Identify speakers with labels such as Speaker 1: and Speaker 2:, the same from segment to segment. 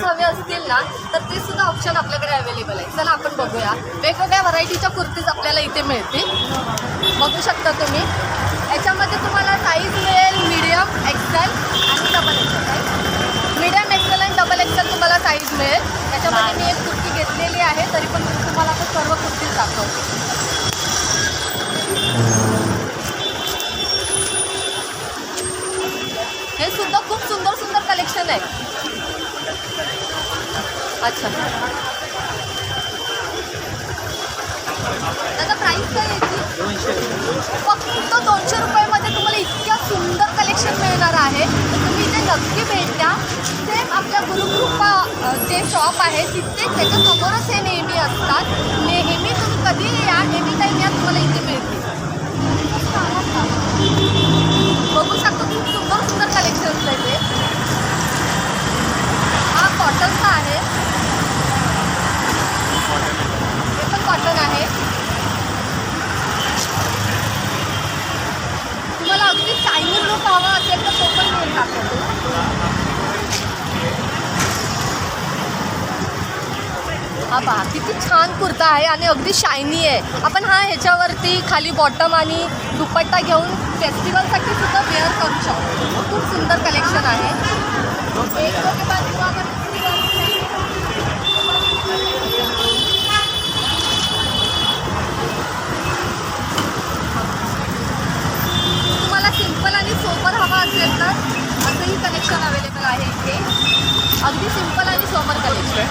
Speaker 1: हवे असतील ना तर ते सुद्धा ऑप्शन आपल्याकडे अवेलेबल आहे. चला आपण बघूया. वेगवेगळ्या व्हरायटीच्या कुर्तीज आपल्याला इथे मिळतील. बघू शकता तुम्ही. याच्यामध्ये तुम्हाला साईज मिळेल मीडियम, एक्सेल आणि डबल एक्सेल. मीडियम, एक्सेल आणि डबल एक्सेल तुम्हाला साईज मिळेल. त्याच्यामध्ये मी एक कुर्ती घेतलेली आहे, तरी पण मी तुम्हाला आता सर्व कुर्तीज दाखवते. हे सुद्धा खूप सुंदर सुंदर कलेक्शन आहे. अच्छा, त्याचा प्राईस काय याची? फक्त 200 रुपयामध्ये तुम्हाला इतक्या सुंदर कलेक्शन मिळणार आहे. तुम्ही इथे नक्की भेट द्या. सेम आपल्या गुरुकृपा जे शॉप आहे तिथे त्याच्यासमोरच हे नेहमी असतात. नेहमी तुम्ही कधीही या, एनी टाईम या, तुम्हाला इथे मिळतील. बघू शकतो खूप सुंदर सुंदर कलेक्शन्स आहे ते. हा कॉटनचा आहे, हे पण कॉटन आहे. तुम्हाला अगदी चायनीज लुक हवा असेल तर तो पण मिळून टाकतो. हा पहा किती छान कुर्ता आहे आणि अगदी शायनी आहे. आपण हा ह्याच्यावरती खाली बॉटम आणि दुपट्टा घेऊन फेस्टिवलसाठी सुद्धा वेअर करू शकतो. खूप सुंदर कलेक्शन आहे. तुम्हाला सिंपल आणि सोबर हवा असेल तर असंही कलेक्शन अवेलेबल आहे इथे. अगदी सिंपल आणि सोबर कलेक्शन.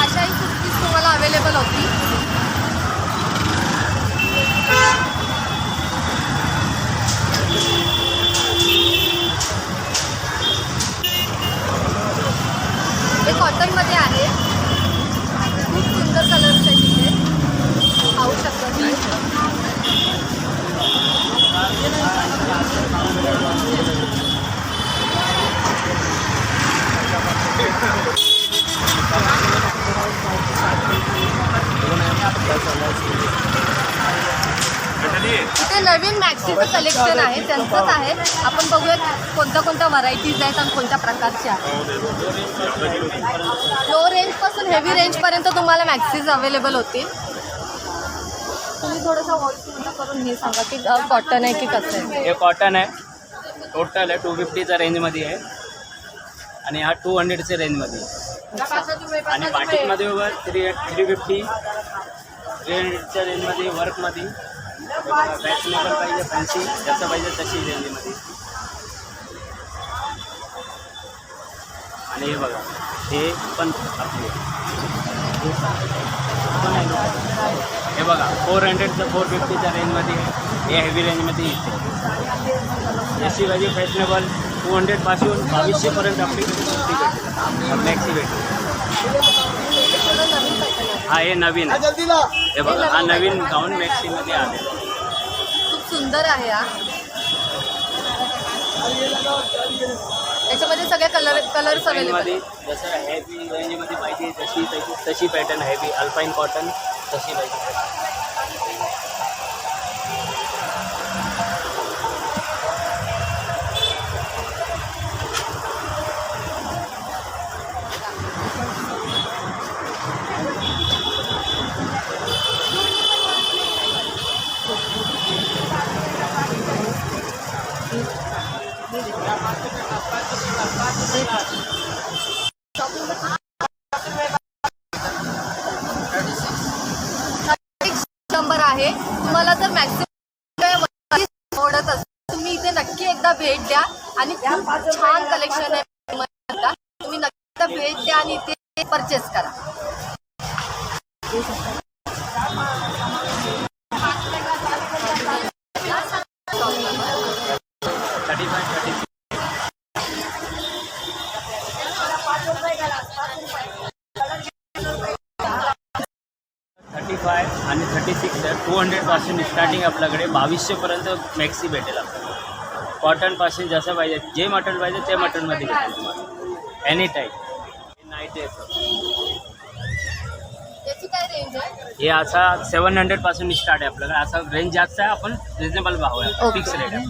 Speaker 1: अशाही कुर्तीज तुम्हाला अवेलेबल होती. हे कॉटनमध्ये आहे. खूप सुंदर कलर्स आहे तिथे, पाहू शकता तुम्ही. इथे नवीन मॅक्सीचं कलेक्शन आहे, त्यांचंच आहे. आपण बघूया कोणत्या कोणत्या व्हरायटीज आहेत आणि कोणत्या प्रकारच्या आहेत. लो रेंजपासून हेवी रेंजपर्यंत तुम्हाला मॅक्सीज अवेलेबल होतील. तुम्ही थोडंसं व्हॉइस मोठा करून हे सांगा की कॉटन आहे की कसं आहे.
Speaker 2: हे कॉटन आहे, टोटल आहे 250च्या रेंजमध्ये आहे आणि हा 200च्या रेंजमध्ये आहे. आणि बाटिकमध्ये वर 350 300च्या रेंजमध्ये, वर्कमध्ये फॅशनेबल पाहिजे, फॅन्सी जसं पाहिजे तशी रेंजमध्ये. आणि हे बघा, हे पण आपले हे बघा 400चं 450च्या रेंजमध्ये आहे. हे हेवी रेंजमध्ये येते. जशी पाहिजे फॅशनेबल 200पासून 2200पर्यंत आपली मॅक्सी भेटते. हा हे नवीन आहे. हे बघा, हा नवीन गाऊन मॅक्सीमध्ये आलेला आहे.
Speaker 1: खूप सुंदर आहे हा. त्याच्यामध्ये सगळे कलर्स अवेलेबल.
Speaker 2: जसं हेवी रेंजमध्ये पाहिजे तशी पॅटर्न, हेवी अल्पाईन कॉटन तशी पाहिजे.
Speaker 1: नंबर आहे. तुम्हाला जर मॅक्सिमम आवडत असेल तुम्ही इथे नक्की एकदा भेट द्या आणि खूप छान कलेक्शन आहे. तुम्ही नक्की भेट द्या आणि इथे परचेस करा.
Speaker 2: आणि 36 आहे. 200पासून स्टार्टिंग आपल्याकडे 2200पर्यंत मॅक्सी भेटेल आपल्याला. कॉटनपासून जसं पाहिजे, जे मटेरियल पाहिजे ते मटेरियलमध्ये भेटेल तुम्हाला एनी टाईप. नाईट
Speaker 1: याची काय रेंज आहे?
Speaker 2: हे असा 700पासून स्टार्ट आहे आपल्याकडे. असा रेंज जास्त आहे, आपण रिजनेबल भाव आहे, फिक्स रेट आहे.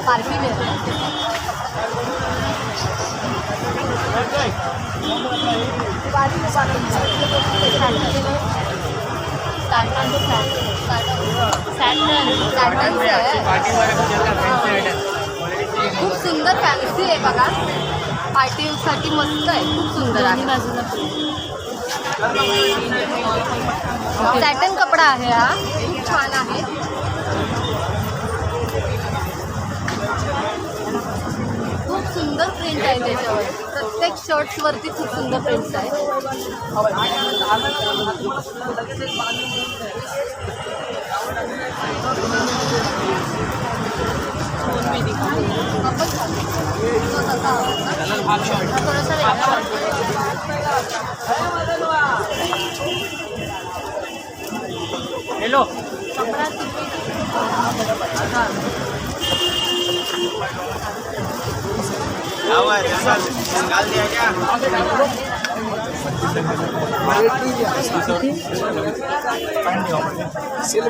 Speaker 1: पार्टी खूप सुंदर फॅन्सी आहे बघा. पार्टीसाठी मस्त आहे, खूप सुंदर आहे. सॅटन कपडा आहे हा, खूप छान आहे. खूप सुंदर प्रिंट आहे त्याच्यावर. प्रत्येक शर्ट्स वरती खूप सुंदर प्रिंट्स आहे.
Speaker 2: हॅलो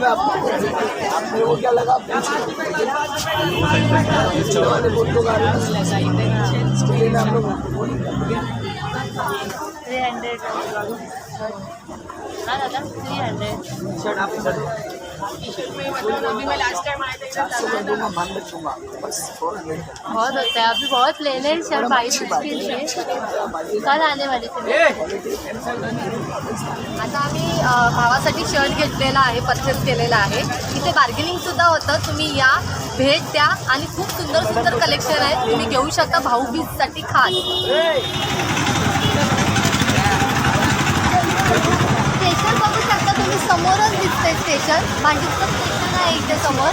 Speaker 3: आपने वो क्या लगा
Speaker 1: बहुत होता है अभी, बहुत प्लेन है शर्ट 22 कल आने वाली थी. आता आम्ही भावासाठी शर्ट घेतलेला आहे, परचेस केलेला आहे. इथे बार्गेनिंग सुद्धा होतं. तुम्ही या, भेट द्या आणि खूप सुंदर सुंदर कलेक्शन आहे, तुम्ही घेऊ शकता भाऊबीजसाठी खास. स्टेशन बघू शकता तुम्ही, समोरच दिसतंय स्टेशन. भांडीचं स्टेशन आहे इथे समोर.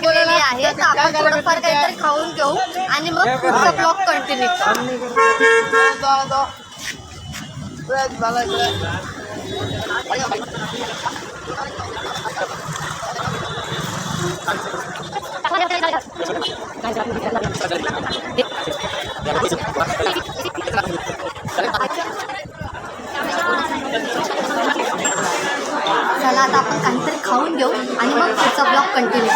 Speaker 1: गेलेली आहे, तर आपण थोडंफार काहीतरी खाऊन घेऊ आणि मग पुढचा ब्लॉग कंटिन्यू करू. चला आता आपण काहीतरी खाऊन घेऊ आणि मग पुढचा ब्लॉग कंटिन्यू.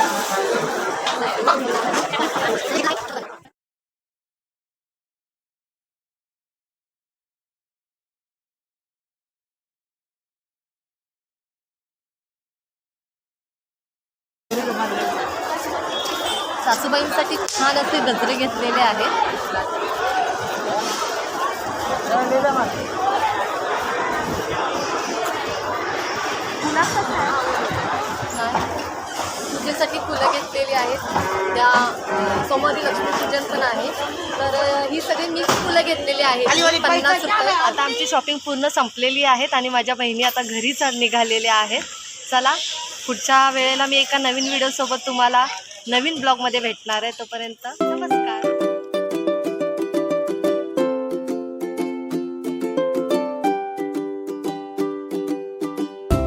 Speaker 1: सासूबाईंसाठी छान असे गजरे घेतलेले आहेत. पूजेसाठी फुलं घेतलेली आहेत. त्या सोमवारी लक्ष्मीपूजन पण आहे, तर ही सगळी मिक्स फुलं घेतलेली आहेत. 50 रुपये. आता आमची शॉपिंग पूर्ण संपलेली आहेत आणि माझ्या बहिणी आता घरीच निघालेल्या आहेत. चला पुढच्या वेळेला मी एका नवीन व्हिडिओसोबत तुम्हाला नवीन ब्लॉगमध्ये भेटणार आहे. तोपर्यंत